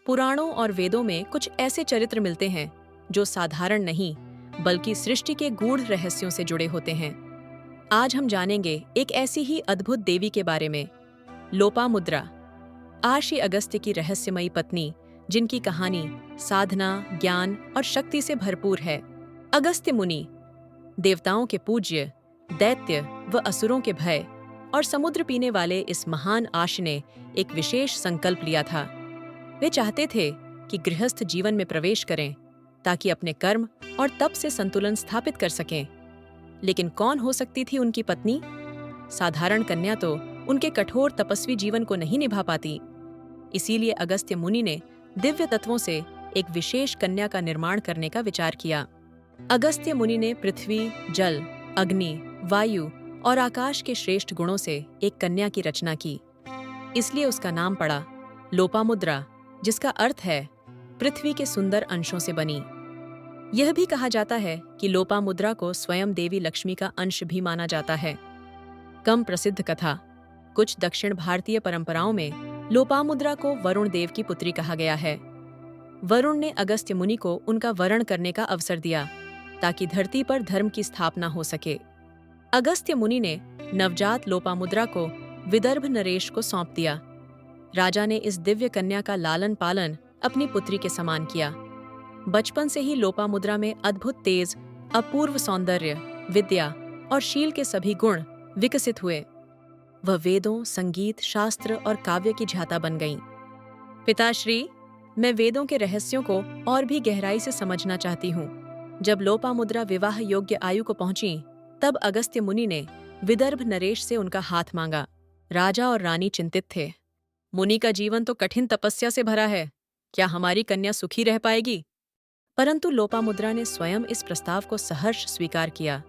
पुराणों और वेदों में कुछ ऐसे चरित्र मिलते हैं जो साधारण नहीं बल्कि सृष्टि के गूढ़ रहस्यों से जुड़े होते हैं। आज हम जानेंगे एक ऐसी ही अद्भुत देवी के बारे में, लोपामुद्रा, आशी अगस्त्य की रहस्यमयी पत्नी, जिनकी कहानी साधना, ज्ञान और शक्ति से भरपूर है। अगस्त्य मुनि, देवताओं के पूज्य, दैत्य व असुरों के भय और समुद्र पीने वाले इस महान आशी ने एक विशेष संकल्प लिया था। वे चाहते थे कि गृहस्थ जीवन में प्रवेश करें ताकि अपने कर्म और तप से संतुलन स्थापित कर सकें। लेकिन कौन हो सकती थी उनकी पत्नी? साधारण कन्या तो उनके कठोर तपस्वी जीवन को नहीं निभा पाती। इसीलिए अगस्त्य मुनि ने दिव्य तत्वों से एक विशेष कन्या का निर्माण करने का विचार किया। अगस्त्य मुनि ने पृथ्वी, जल, अग्नि, वायु और आकाश के श्रेष्ठ गुणों से एक कन्या की रचना की। इसलिए उसका नाम पड़ा लोपामुद्रा, जिसका अर्थ है पृथ्वी के सुंदर अंशों से बनी। यह भी कहा जाता है कि लोपामुद्रा को स्वयं देवी लक्ष्मी का अंश भी माना जाता है। कम प्रसिद्ध कथा। कुछ दक्षिण भारतीय परंपराओं में लोपामुद्रा को वरुण देव की पुत्री कहा गया है। वरुण ने अगस्त्य मुनि को उनका वरण करने का अवसर दिया ताकि धरती पर धर्म की स्थापना हो सके। अगस्त्य मुनि ने नवजात लोपामुद्रा को विदर्भ नरेश को सौंप दिया। राजा ने इस दिव्य कन्या का लालन पालन अपनी पुत्री के समान किया। बचपन से ही लोपामुद्रा में अद्भुत तेज, अपूर्व सौंदर्य, विद्या और शील के सभी गुण विकसित हुए। वह वेदों, संगीत, शास्त्र और काव्य की झाता बन गईं। पिताश्री, मैं वेदों के रहस्यों को और भी गहराई से समझना चाहती हूँ। जब लोपामुद्रा विवाह योग्य आयु को पहुंची, तब अगस्त्य मुनि ने विदर्भ नरेश से उनका हाथ मांगा। राजा और रानी चिंतित थे। मुनि का जीवन तो कठिन तपस्या से भरा है, क्या हमारी कन्या सुखी रह पाएगी? परंतु लोपामुद्रा ने स्वयं इस प्रस्ताव को सहर्ष स्वीकार किया।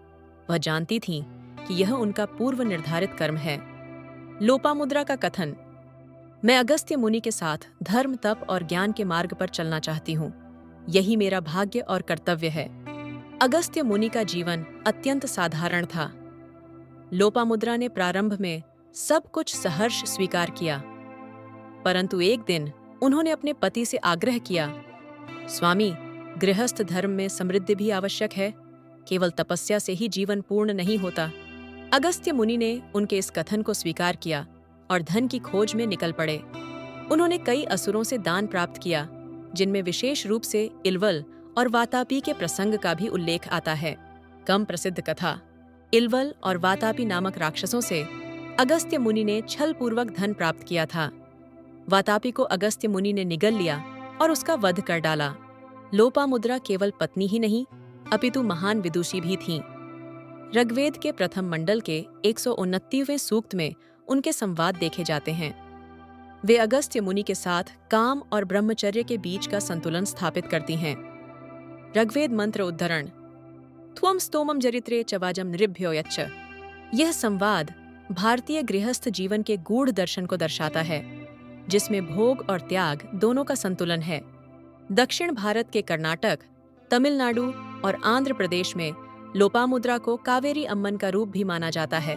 वह जानती थीं कि यह उनका पूर्व निर्धारित कर्म है। लोपामुद्रा का कथन, मैं अगस्त्य मुनि के साथ धर्म, तप और ज्ञान के मार्ग पर चलना चाहती हूँ। यही मेरा भाग्य और कर्तव्य है। अगस्त्य मुनि का जीवन अत्यंत साधारण था। लोपामुद्रा ने प्रारंभ में सब कुछ सहर्ष स्वीकार किया, परंतु एक दिन उन्होंने अपने पति से आग्रह किया, स्वामी, गृहस्थ धर्म में समृद्धि भी आवश्यक है। केवल तपस्या से ही जीवन पूर्ण नहीं होता। अगस्त्य मुनि ने उनके इस कथन को स्वीकार किया और धन की खोज में निकल पड़े। उन्होंने कई असुरों से दान प्राप्त किया, जिनमें विशेष रूप से इल्वल और वातापी के प्रसंग का भी उल्लेख आता है। कम प्रसिद्ध कथा। इल्वल और वातापी नामक राक्षसों से अगस्त्य मुनि ने छलपूर्वक धन प्राप्त किया था। वातापी को अगस्त्य मुनि ने निगल लिया और उसका वध कर डाला। लोपामुद्रा केवल पत्नी ही नहीं, अपितु महान विदुषी भी थीं। ऋग्वेद के प्रथम मंडल के 129वें सूक्त में उनके संवाद देखे जाते हैं। वे अगस्त्य मुनि के साथ काम और ब्रह्मचर्य के बीच का संतुलन स्थापित करती हैं। ऋग्वेद मंत्र उद्धरण, त्वं स्तोमं जरित्रे च वाजं नृभ्यो यच्च। यह संवाद भारतीय गृहस्थ जीवन के गूढ़ दर्शन को दर्शाता है, जिसमें भोग और त्याग दोनों का संतुलन है। दक्षिण भारत के कर्नाटक, तमिलनाडु और आंध्र प्रदेश में लोपामुद्रा को कावेरी अम्मन का रूप भी माना जाता है।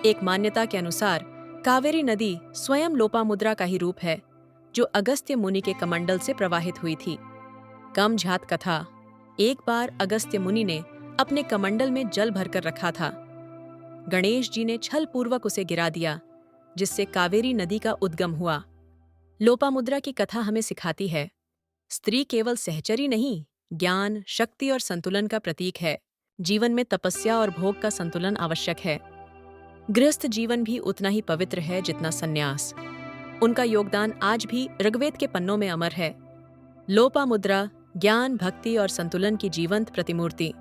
एक मान्यता के अनुसार कावेरी नदी स्वयं लोपामुद्रा का ही रूप है, जो अगस्त्य मुनि के कमंडल से प्रवाहित हुई थी। कम झात कथा। एक बार अगस्त्य मुनि ने अपने कमंडल में जल भरकर रखा था। गणेश जी ने छलपूर्वक उसे गिरा दिया, जिससे कावेरी नदी का उद्गम हुआ। लोपामुद्रा की कथा हमें सिखाती है, स्त्री केवल सहचरी नहीं, ज्ञान, शक्ति और संतुलन का प्रतीक है। जीवन में तपस्या और भोग का संतुलन आवश्यक है। गृहस्थ जीवन भी उतना ही पवित्र है जितना संन्यास। उनका योगदान आज भी ऋग्वेद के पन्नों में अमर है। लोपामुद्रा, ज्ञान, भक्ति और संतुलन की जीवंत प्रतिमूर्ति।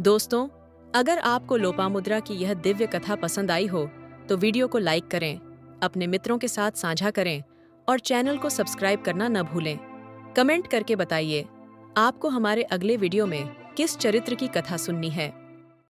दोस्तों, अगर आपको लोपामुद्रा की यह दिव्य कथा पसंद आई हो तो वीडियो को लाइक करें, अपने मित्रों के साथ साझा करें और चैनल को सब्सक्राइब करना न भूलें। कमेंट करके बताइए आपको हमारे अगले वीडियो में किस चरित्र की कथा सुननी है।